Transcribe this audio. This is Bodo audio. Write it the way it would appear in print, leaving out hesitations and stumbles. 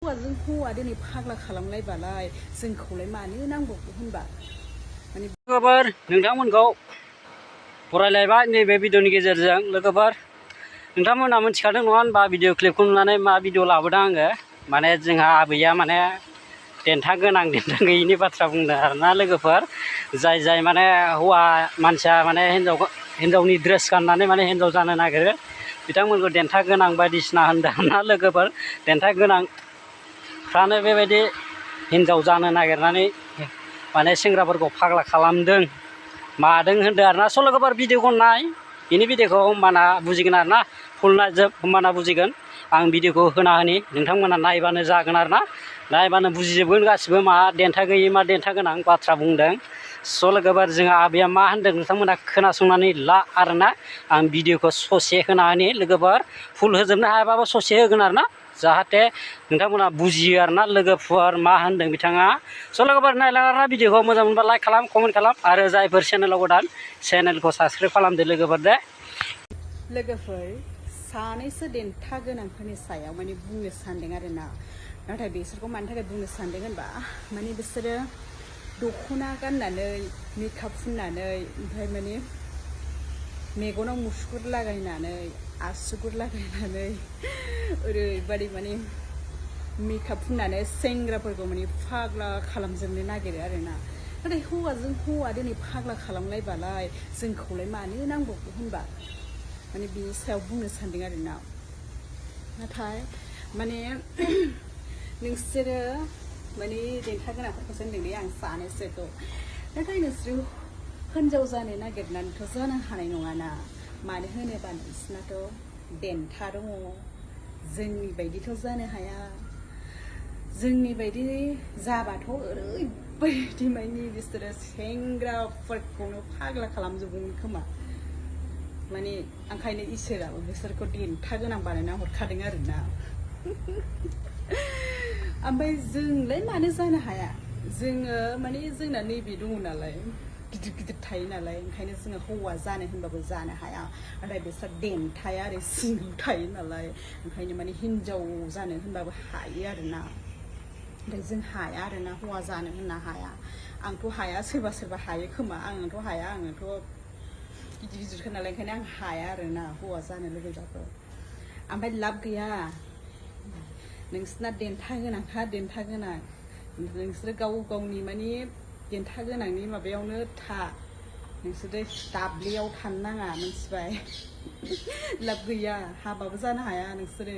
जों हौवा दिनै फाग्ला खालामलायबालाय जोंखौलाय मानो नांबावगौ होनबा माने लोगोफोर नोंथांमोनखौ फरायलायबाय नैबे भिडिअनि गेजेरजों लोगोफोर नोंथांमोना मिथिखादों नङा होनबा भिडिअ क्लिपखौ नुनानै मा भिडिअ लाबोदों आङो माने जोंहा आबैया माने देन्था गोनां देन्था गैयिनि बाथ्रा बुंदों आरोना लोगोफोर जाय माने हौवा मानसिया माने हिन्जावनि ड्रेस गाननानै माने हिन्जाव जानो नागिरो बिथांमोनखौ देन्था गोनां बायदिसिना होनदों ना लोगोफोर देन्था गोनां फ्रानो बेबायदि हिन्जाव जानो नागिरनानै माने सेंग्राफोरखौ फाग्ला खालामदों मादों होनदों आरोना स' लोगोफोर भिडिअखौ नाय बेनि भिडिअखौ होमबाना बुजिगोन आरोना फुल नायजोब होमबाना बुजिगोन आं भिडिअखौ होना होनि नोंथांमोना नायबानो जागोन आरोना नायबानो बुजिजोबगोन गासिबो मा देन्था गैयि मा देन्था गोनां बाथ्रा बुंदों स' लोगोफोर जोंहा आबैया मा होनदों नोंथांमोना खोनासंनानै ला आरोना आं भिडिअखौ ससे होना होनि लोगोफोर फुल होजोबनो हायाबाबो ससे होगोन आरोना जाहाथे नोंथांमोना बुजियो आरोना लोगोफोर मा होनदों बिथाङा स' लोगोफोर नायलां आरोना भिडिअखौ मोजां मोनबा लाइक खालाम कमेन्ट खालाम आरो जायफोर चेनेलाव गोदान चेनेलखौ साबस्क्राइब खालामदो लोगोफोर दे लोगोफोर सानैसो देन्था गोनांफोरनि सायाव माने बुंनो सानदों आरोना नाथाय बिसोरखौ मानि थाखाय बुंनो सानदों होनबा माने बिसोरो दख'ना गाननानै मेकआप फुननानै ओमफ्राय माने मेगनाव मुसुगुर लागायनानै आसुगुर लागायनानै ओरैबादि माने मेकआप फुननानै सेंग्राफोरखौ माने फाग्ला खालामजोबनो नागिरो आरोना नाथाय हौवाजों हौवा दिनै फाग्ला खालामलायबालाय जोंखौलाय मानो नांबावगौ होनबा माने बिनि सायाव बुंनो सानदों आरोना नाथाय माने नोंसोरो माने देन्था गोनांफोरखौसो होनदों आं सानैसोखौ नाथाय नोंसोरो हिन्जाव जानो नागिरनानैथ' जानो हानाय नङाना मानो होनोबा नोंसिनाथ' देन्था दङ जोंनि बायदिथ' जानो हाया जोंनि बायदि जाबाथ' ओरैबायदि माने बिसोरो सेंग्राफोरखौनो फाग्ला खालामजोबगौमोन खोमा माने ओंखायनो इसोराबो बिसोरखौ देन्था गोनां बानायना हरखादों आरोना ओमफ्राय जोंलाय मानो जानो हाया जोङो माने जोंना नैबे दङ नालाय गिदिर गिदिर थायो नालाय ओंखायनो जोङो हौवा जानो होनबाबो जानो हाया नाथाय बिसोर देन्थाया आरो सिङाव थायो नालाय ओंखायनो माने हिन्जाव जानो होनबाबो हायो आरोना ओमफ्राय जों हाया आरोना हौवा जानो होनना हाया आंथ' हाया सोरबा सोरबा हायो खोमा आंथ' हाया आङोथ' गिदिर गिदिरखा नालाय ओंखायनो आं हाया आरोना हौवा जानो लुबैबाबो ओमफ्राय लाब गैया नोंसोरना देन्था गोनांखा देन्था गोनां नोंसोरो गाव गावनि माने देन्था गोनांनि माबायावनो था नोंसोरो दाब्लियाव थानो नाङा मिथिबाय लाब गैया हाबाबो जानो हाया नोंसोरो